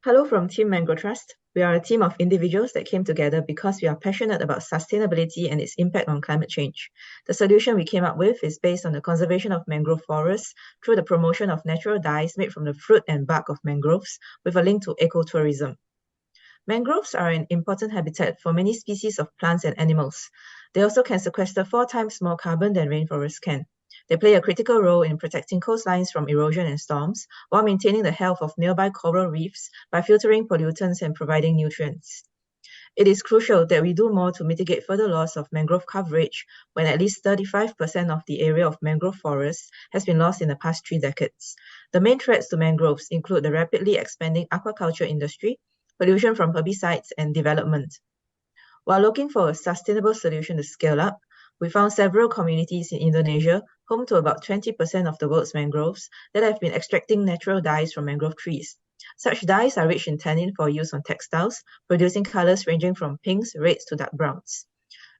Hello from Team ManGroTrust. We are a team of individuals that came together because we are passionate about sustainability and its impact on climate change. The solution we came up with is based on the conservation of mangrove forests through the promotion of natural dyes made from the fruit and bark of mangroves, with a link to ecotourism. Mangroves are an important habitat for many species of plants and animals. They also can sequester 4 times more carbon than rainforests can. They play a critical role in protecting coastlines from erosion and storms, while maintaining the health of nearby coral reefs by filtering pollutants and providing nutrients. It is crucial that we do more to mitigate further loss of mangrove coverage when at least 35% of the area of mangrove forests has been lost in the past 3 decades. The main threats to mangroves include the rapidly expanding aquaculture industry, pollution from herbicides, and development. While looking for a sustainable solution to scale up, we found several communities in Indonesia, home to about 20% of the world's mangroves, that have been extracting natural dyes from mangrove trees. Such dyes are rich in tannin for use on textiles, producing colors ranging from pinks, reds to dark browns.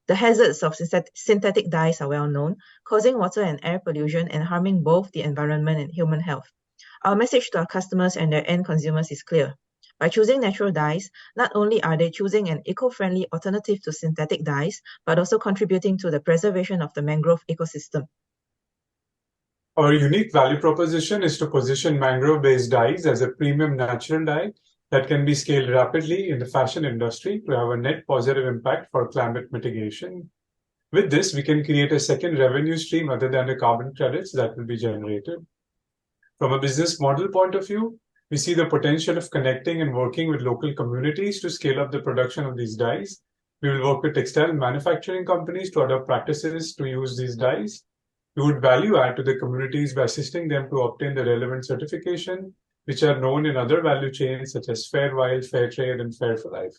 The hazards of synthetic dyes are well known, causing water and air pollution and harming both the environment and human health. Our message to our customers and their end consumers is clear. By choosing natural dyes, not only are they choosing an eco-friendly alternative to synthetic dyes, but also contributing to the preservation of the mangrove ecosystem. Our unique value proposition is to position mangrove-based dyes as a premium natural dye that can be scaled rapidly in the fashion industry to have a net positive impact for climate mitigation. With this, we can create a second revenue stream other than the carbon credits that will be generated. From a business model point of view, we see the potential of connecting and working with local communities to scale up the production of these dyes. We will work with textile manufacturing companies to adopt practices to use these dyes. We would value add to the communities by assisting them to obtain the relevant certification, which are known in other value chains such as Fair Wild, Fair Trade, and Fair for Life.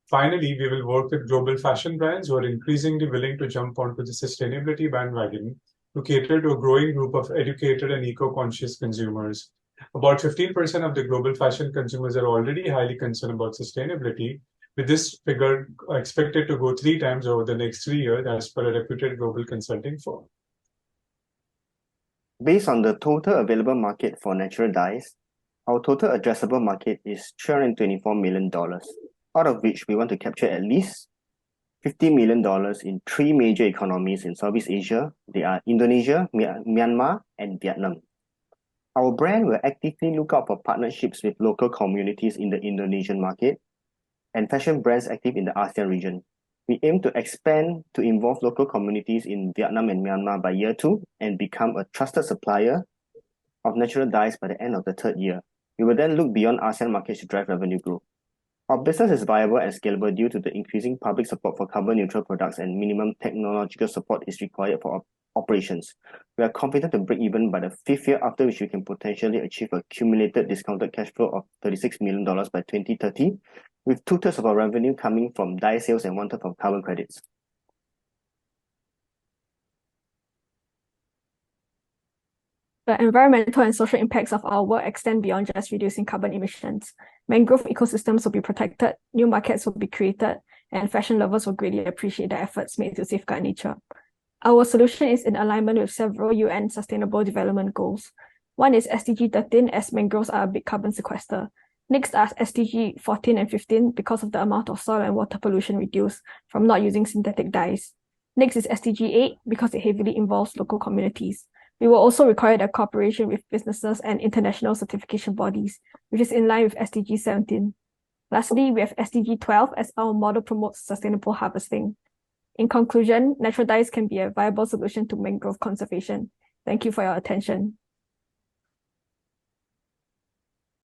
Finally, we will work with global fashion brands who are increasingly willing to jump onto the sustainability bandwagon to cater to a growing group of educated and eco-conscious consumers. About 15% of the global fashion consumers are already highly concerned about sustainability, with this figure expected to go 3 times over the next 3 years as per a reputed global consulting firm. Based on the total available market for natural dyes, our total addressable market is $324 million, out of which we want to capture at least $50 million in 3 major economies in Southeast Asia. They are Indonesia, Myanmar, and Vietnam. Our brand will actively look out for partnerships with local communities in the Indonesian market and fashion brands active in the ASEAN region. We aim to expand to involve local communities in Vietnam and Myanmar by year 2 and become a trusted supplier of natural dyes by the end of the 3rd year. We will then look beyond ASEAN markets to drive revenue growth. Our business is viable and scalable due to the increasing public support for carbon neutral products, and minimum technological support is required for operations. We are confident to break even by the 5th year, after which we can potentially achieve a cumulated discounted cash flow of $36 million by 2030, with 2/3 of our revenue coming from dye sales and 1/3 from carbon credits. The environmental and social impacts of our work extend beyond just reducing carbon emissions. Mangrove ecosystems will be protected, new markets will be created, and fashion lovers will greatly appreciate the efforts made to safeguard nature. Our solution is in alignment with several UN Sustainable Development Goals. One is SDG 13, as mangroves are a big carbon sequester. Next are SDG 14 and 15 because of the amount of soil and water pollution reduced from not using synthetic dyes. Next is SDG 8 because it heavily involves local communities. We will also require the cooperation with businesses and international certification bodies, which is in line with SDG 17. Lastly, we have SDG 12 as our model promotes sustainable harvesting. In conclusion, natural dyes can be a viable solution to mangrove conservation. Thank you for your attention.